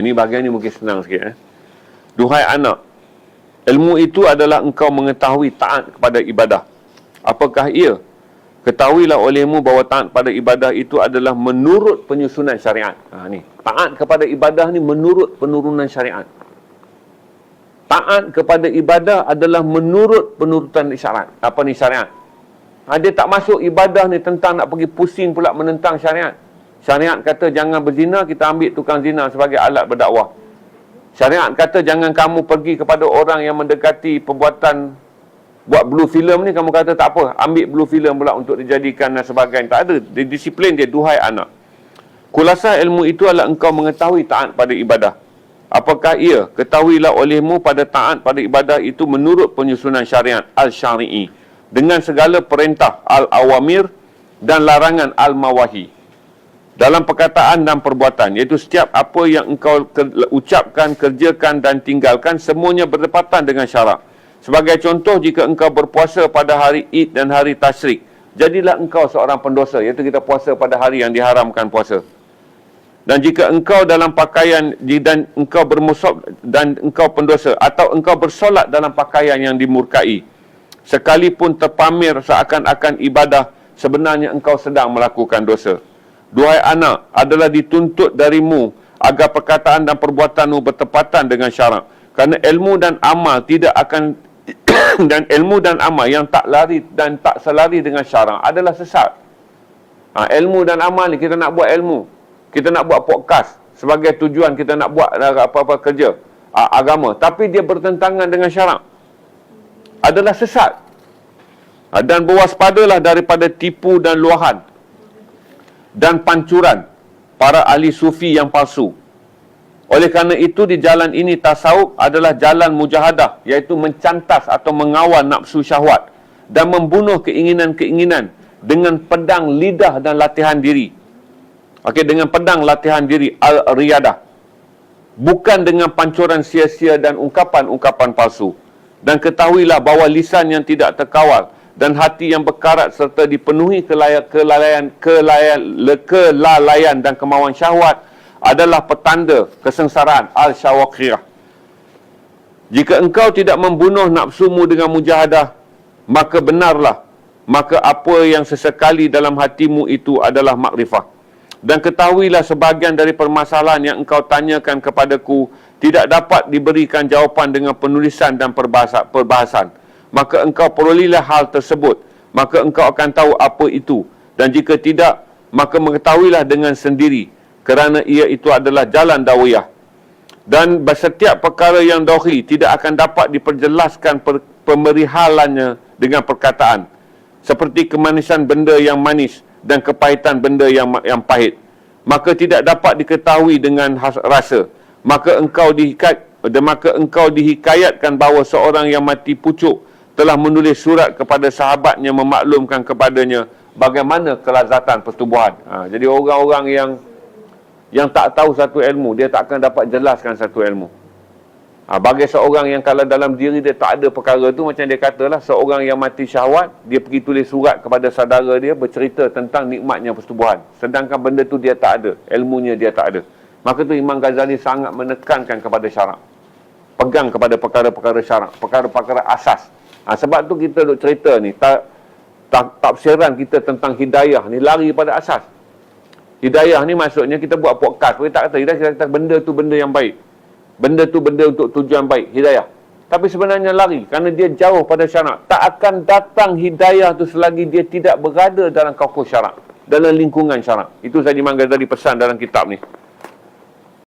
Ini bahagian ni mungkin senang sikit. Duhai anak, ilmu itu adalah engkau mengetahui taat kepada ibadah. Apakah ia? Ketahuilah olehmu bahawa taat pada ibadah itu adalah menurut penyusunan syariat. Ni, taat kepada ibadah ni menurut penurunan syariat. Taat kepada ibadah adalah menurut penurutan syarat. Apa ni syariat? Dia tak masuk ibadah ni tentang nak pergi pusing pula menentang syariat. Syariat kata jangan berzina, kita ambil tukang zina sebagai alat berdakwah. Syariat kata jangan kamu pergi kepada orang yang mendekati perbuatan buat blue film ni, kamu kata tak apa, ambil blue film pula untuk dijadikan dan sebagainya. Tak ada. Disiplin dia, duhai anak. Khulasa ilmu itu adalah engkau mengetahui taat pada ibadah. Apakah ia? Ketahuilah olehmu pada taat pada ibadah itu menurut penyusunan syariat al-syari'i, dengan segala perintah al-awamir dan larangan al-mawahi, dalam perkataan dan perbuatan, iaitu setiap apa yang engkau ucapkan, kerjakan dan tinggalkan, semuanya berdepatan dengan syarak. Sebagai contoh, jika engkau berpuasa pada hari Id dan hari Tasyrik, jadilah engkau seorang pendosa, iaitu kita puasa pada hari yang diharamkan puasa. Dan jika engkau dalam pakaian dan engkau bermusab dan engkau pendosa, atau engkau bersolat dalam pakaian yang dimurkai, sekalipun terpamer seakan-akan ibadah, sebenarnya engkau sedang melakukan dosa. Duhai anak, adalah dituntut darimu agar perkataan dan perbuatanmu bertepatan dengan syarak. Kerana ilmu dan amal tidak akan dan ilmu dan amal yang tak lari dan tak selari dengan syarak adalah sesat. Ilmu dan amal ni, kita nak buat ilmu, kita nak buat podcast sebagai tujuan kita nak buat apa-apa kerja agama, tapi dia bertentangan dengan syarak, adalah sesat. Dan berwaspadalah daripada tipu dan luahan dan pancuran para ahli sufi yang palsu. Oleh kerana itu, di jalan ini tasawuf adalah jalan mujahadah, iaitu mencantas atau mengawal nafsu syahwat dan membunuh keinginan-keinginan dengan pedang lidah dan latihan diri. Dengan pedang latihan diri al-riyadah, bukan dengan pancuran sia-sia dan ungkapan-ungkapan palsu. Dan ketahuilah bahawa lisan yang tidak terkawal dan hati yang berkarat serta dipenuhi kelalaian dan kemauan syahwat adalah petanda kesengsaraan al-syawaqiyah. Jika engkau tidak membunuh nafsumu dengan mujahadah, maka benarlah, maka apa yang sesekali dalam hatimu itu adalah makrifah. Dan ketahuilah sebahagian dari permasalahan yang engkau tanyakan kepadaku tidak dapat diberikan jawapan dengan penulisan dan perbahasan. Maka engkau perolehilah hal tersebut, maka engkau akan tahu apa itu. Dan jika tidak, maka mengetahuilah dengan sendiri, kerana ia itu adalah jalan dawiyah. Dan setiap perkara yang dahili tidak akan dapat diperjelaskan pemerihalannya dengan perkataan, seperti kemanisan benda yang manis dan kepahitan benda yang pahit. Maka tidak dapat diketahui dengan rasa. Maka engkau dihikayatkan bahawa seorang yang mati pucuk telah menulis surat kepada sahabatnya memaklumkan kepadanya bagaimana kelazatan pertubuhan. Jadi orang-orang yang tak tahu satu ilmu, dia tak akan dapat jelaskan satu ilmu. Bagi seorang yang kalau dalam diri dia tak ada perkara tu, macam dia katalah, seorang yang mati syahwat, dia pergi tulis surat kepada saudara dia bercerita tentang nikmatnya pertubuhan, sedangkan benda tu dia tak ada, ilmunya dia tak ada. Maka tu Imam Ghazali sangat menekankan kepada syarak, pegang kepada perkara-perkara syarak, perkara-perkara asas. Sebab tu kita duk cerita ni, tafsiran kita tentang hidayah ni lari pada asas. Hidayah ni maksudnya kita buat podcast, kita tak kata hidayah, kita kata benda tu benda yang baik, benda tu benda untuk tujuan baik, hidayah. Tapi sebenarnya lari, kerana dia jauh pada syarak. Tak akan datang hidayah tu selagi dia tidak berada dalam kaukus syarak, dalam lingkungan syarak. Itu sahaja Imam Ghazali pesan dalam kitab ni.